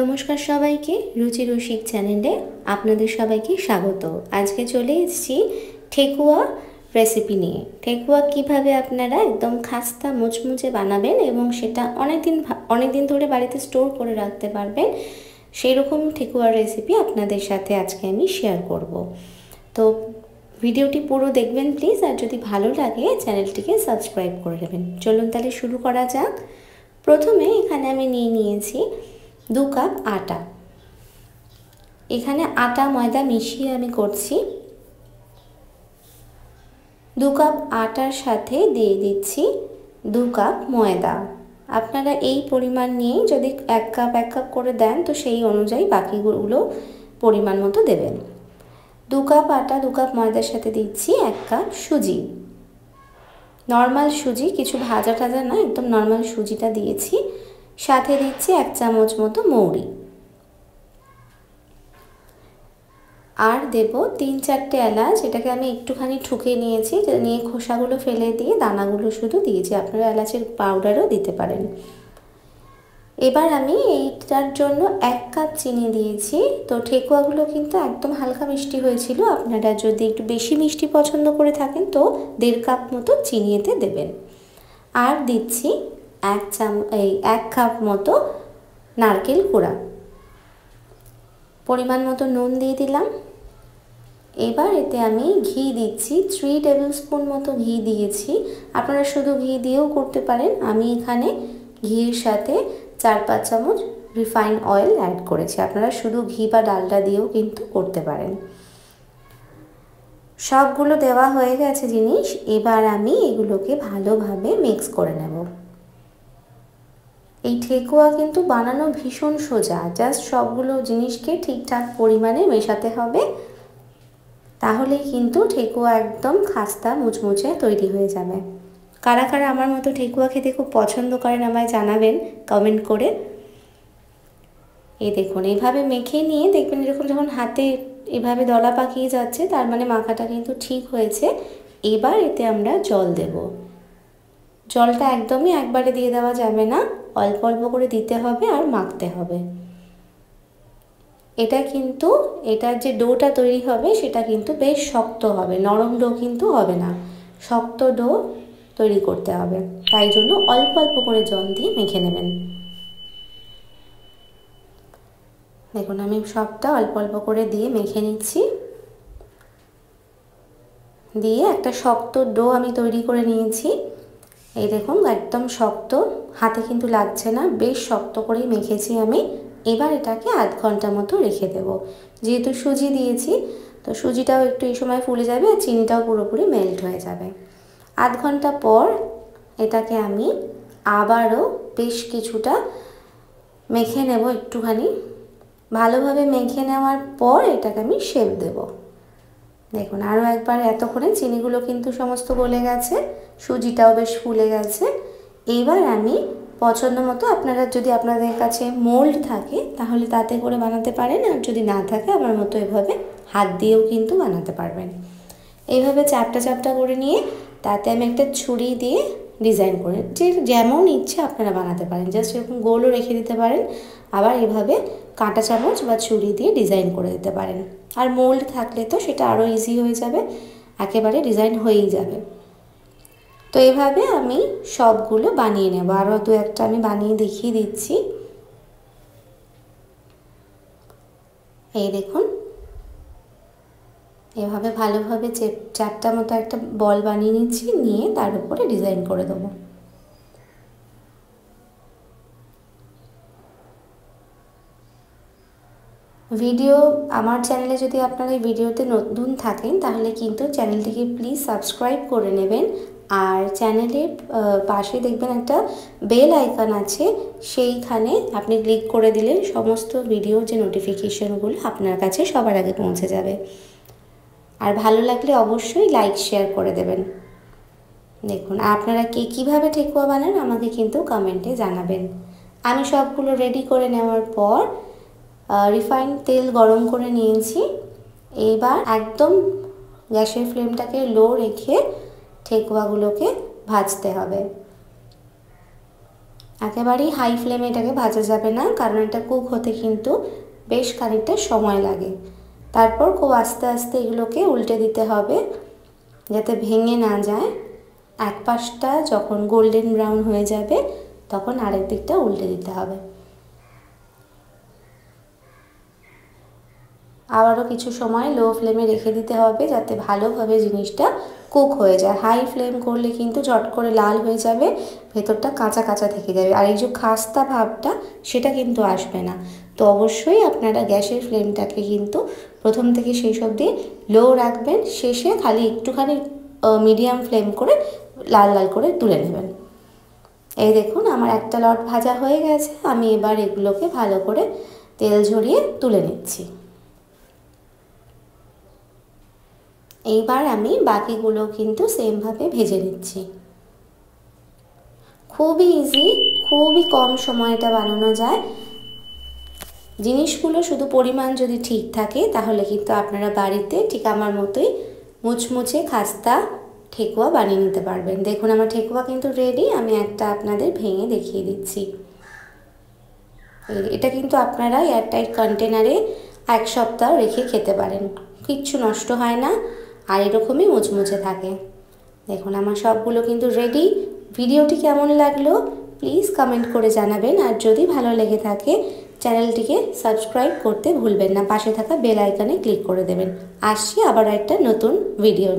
নমস্কার সবাইকে, রুচি রসিক চ্যানেলে আপনাদের সবাইকে স্বাগত। আজকে চলে এসেছি ঠেকুয়া রেসিপি নিয়ে। ঠেকুয়া কিভাবে আপনারা একদম খাস্তা মুচমুচে বানাবেন এবং সেটা অনেক দিন ধরে বাড়িতে স্টোর করে রাখতে পারবেন, সেই রকম ঠেকুয়ার রেসিপি আপনাদের সাথে আজকে আমি শেয়ার করব। তো ভিডিওটি পুরো দেখবেন প্লিজ, আর যদি ভালো লাগে চ্যানেলটিকে সাবস্ক্রাইব করে নেবেন। চলুন তাহলে শুরু করা যাক। প্রথমে এখানে আমি নিয়েছি 2 কাপ আটা। এখানে আটা ময়দা মিশিয়ে আমি করছি। 2 কাপ আটার সাথে দিয়ে দিচ্ছি 2 কাপ ময়দা। আপনারা এই পরিমাণ নিয়ে যদি 1 কাপ করে দেন তো সেই অনুযায়ী বাকিগুলো পরিমাণ মতো দেবেন। 2 কাপ আটা 2 কাপ ময়দার সাথে দিচ্ছি 1 কাপ সুজি, নর্মাল সুজি, কিছু ভাজা টাজা না, একদম নর্মাল সুজিটা দিয়েছি। সাথে দিচ্ছি 1 চামচ মতো মৌরি, আর দেব 3-4টে এলাচ। এটাকে আমি একটুখানি ঠুকে নিয়েছি, নিয়ে খোসাগুলো ফেলে দিয়ে দানাগুলো শুধু দিয়েছি। আপনারা এলাচের পাউডারও দিতে পারেন। এবার আমি এইটার জন্য 1 কাপ চিনি দিয়েছি। তো ঠেকুয়াগুলো কিন্তু একদম হালকা মিষ্টি হয়েছিল। আপনারা যদি একটু বেশি মিষ্টি পছন্দ করে থাকেন তো 1.5 কাপ মতো চিনি এতে দেবেন। আর দিচ্ছি 1 কাপ মতো নারকেল কোড়া, পরিমাণ মতো নুন দিয়ে দিলাম। এবার এতে আমি ঘি দিচ্ছি, 3 টেবিল স্পুন মতো ঘি দিয়েছি। আপনারা শুধু ঘি দিয়েও করতে পারেন। আমি এখানে ঘির সাথে 4-5 চামচ রিফাইন্ড অয়েল অ্যাড করেছি। আপনারা শুধু ঘি বা ডালডা দিয়েও কিন্তু করতে পারেন। সবগুলো দেওয়া হয়ে গেছে জিনিস। এবার আমি এগুলোকে ভালোভাবে মিক্স করে নেব। এই ঠেকুয়া কিন্তু বানানো ভীষণ সোজা, জাস্ট সবগুলো জিনিসকে ঠিকঠাক পরিমাণে মেশাতে হবে, তাহলেই কিন্তু ঠেকুয়া একদম খাস্তা মুচমুচে তৈরি হয়ে যাবে। কারা কারা আমার মতো ঠেকুয়া খেতে খুব পছন্দ করেন আমায় জানাবেন কমেন্ট করে। এই দেখুন, এইভাবে মেখে নিয়ে দেখবেন এরকম যখন হাতে এভাবে দলা পাকিয়ে যাচ্ছে, তার মানে মাখাটা কিন্তু ঠিক হয়েছে। এবার এতে আমরা জল দেব। জলটা একদমই একবারে দিয়ে দেওয়া যাবে না, অল্প অল্প করে দিতে হবে আর মাখতে হবে। এটার যে ডোটা তৈরি হবে সেটা কিন্তু বেশ শক্ত হবে, নরম ডো কিন্তু হবে না, শক্ত ডো তৈরি করতে হবে। তাই জন্য অল্প অল্প করে জল দিয়ে মেখে নেবেন। দেখুন, আমি সবটা অল্প অল্প করে দিয়ে মেখে নিচ্ছি। দিয়ে একটা শক্ত ডো আমি তৈরি করে নিয়েছি। এই দেখুন, একদম শক্ত, হাতে কিন্তু লাগছে না, বেশ শক্ত করেই মেখেছি আমি। এবার এটাকে আধ ঘন্টা মতো রেখে দেব। যেহেতু সুজি দিয়েছি তো সুজিটাও একটু এই সময় ফুলে যাবে আর চিনিটাও পুরোপুরি মেল্ট হয়ে যাবে। আধ ঘন্টা পর এটাকে আমি আবারও বেশ কিছুটা মেখে নেব। একটুখানি ভালোভাবে মেখে নেওয়ার পর এটাকে আমি শেপ দেব। দেখুন, আরও একবার, এতক্ষণে চিনিগুলো কিন্তু সমস্ত গলে গেছে, সুজিটাও বেশ ফুলে গেছে। এইবার আমি পছন্দ মতো, আপনাদের কাছে মোল্ড থাকে তাহলে তাতে করে বানাতে পারেন, আর যদি না থাকে আমার মতো এভাবে হাত দিয়েও কিন্তু বানাতে পারবেন। এইভাবে চাপটা চাপটা করে নিয়ে তাতে আমি একটা ছুরি দিয়ে ডিজাইন করে, যেমন ইচ্ছে আপনারা বানাতে পারেন, জাস্ট এরকম গোলও রেখে দিতে পারেন, আবার এভাবে কাঁটা চামচ বা ছুরি দিয়ে ডিজাইন করে দিতে পারেন। আর মোল্ড থাকলে তো সেটা আরও ইজি হয়ে যাবে, একেবারে ডিজাইন হয়েই যাবে। তো এভাবে আমি সবগুলো বানিয়ে নেব। আরও 2-1টা আমি বানিয়ে দেখিয়ে দিচ্ছি। এই দেখুন, এভাবে ভালোভাবে 4টা মতো একটা বল বানিয়ে নিচ্ছি, নিয়ে তার উপরে ডিজাইন করে দেবো। আমার চ্যানেলে যদি আপনারা এই ভিডিওতে নতুন থাকেন তাহলে কিন্তু চ্যানেলটিকে প্লিজ সাবস্ক্রাইব করে নেবেন। আর চ্যানেলের পাশে দেখবেন একটা বেল আইকন আছে, সেইখানে আপনি ক্লিক করে দিলে সমস্ত ভিডিওর যে নোটিফিকেশনগুলো আপনার কাছে সবার আগে পৌঁছে যাবে। আর ভালো লাগলে অবশ্যই লাইক শেয়ার করে দেবেন। দেখুন, আপনারা কীভাবে ঠেকুয়া বানান আমাকে কিন্তু কমেন্টে জানাবেন। আমি সবগুলো রেডি করে নেওয়ার পর রিফাইন্ড তেল গরম করে নিয়েছি। এবার একদম গ্যাসের ফ্লেমটাকে লো রেখে ঠেকুয়াগুলোকে ভাজতে হবে। একেবারেই হাই ফ্লেমে এটাকে ভাজা যাবে না, কারণ এটা কুক হতে কিন্তু বেশ খানিকটা সময় লাগে। তারপর খুব আস্তে আস্তে এগুলোকে উল্টে দিতে হবে যাতে ভেঙে না যায়। এক পাশটা যখন গোল্ডেন ব্রাউন হয়ে যাবে তখন আরেক দিকটা উল্টে দিতে হবে। আবারও কিছু সময় লো ফ্লেমে রেখে দিতে হবে যাতে ভালোভাবে জিনিসটা কুক হয়ে যায়। হাই ফ্লেম করলে কিন্তু চট করে লাল হয়ে যাবে, ভেতরটা কাঁচা কাঁচা থেকে যাবে, আর এই যে খাস্তা ভাবটা সেটা কিন্তু আসবে না। তো অবশ্যই আপনারা গ্যাসের ফ্লেমটাকে কিন্তু প্রথম থেকে শেষ অবধি লো রাখবেন, শেষে খালি একটুখানি মিডিয়াম ফ্লেম করে লাল লাল করে তুলে নেবেন। এই দেখুন আমার একটা লট ভাজা হয়ে গেছে, আমি এবার এগুলোকে ভালো করে তেল ঝরিয়ে তুলে নিচ্ছি। এইবার আমি বাকিগুলো কিন্তু সেমভাবে ভেজে নিচ্ছি। খুবই ইজি, খুবই কম সময়টা বানানো যায়। জিনিসগুলো শুধু পরিমাণ যদি ঠিক থাকে তাহলে কিন্তু আপনারা বাড়িতে ঠিক আমার মতোই মুচমুচে খাস্তা ঠেকুয়া বানিয়ে নিতে পারবেন। দেখুন আমার ঠেকুয়া কিন্তু রেডি, আমি একটা আপনাদের ভেঙে দেখিয়ে দিচ্ছি। এটা কিন্তু আপনারা এয়ারটাইট কন্টেনারে 1 সপ্তাহ রেখে খেতে পারেন, কিচ্ছু নষ্ট হয় না আর এরকমই মুচমুচে থাকে। দেখুন আমার সবগুলো কিন্তু রেডি। ভিডিওটি কেমন লাগলো প্লিজ কমেন্ট করে জানাবেন, আর যদি ভালো লেগে থাকে চ্যানেলটিকে সাবস্ক্রাইব করতে ভুলবেন না, পাশে থাকা বেল আইকনে ক্লিক করে দেবেন। আসছি আবার একটা নতুন ভিডিও।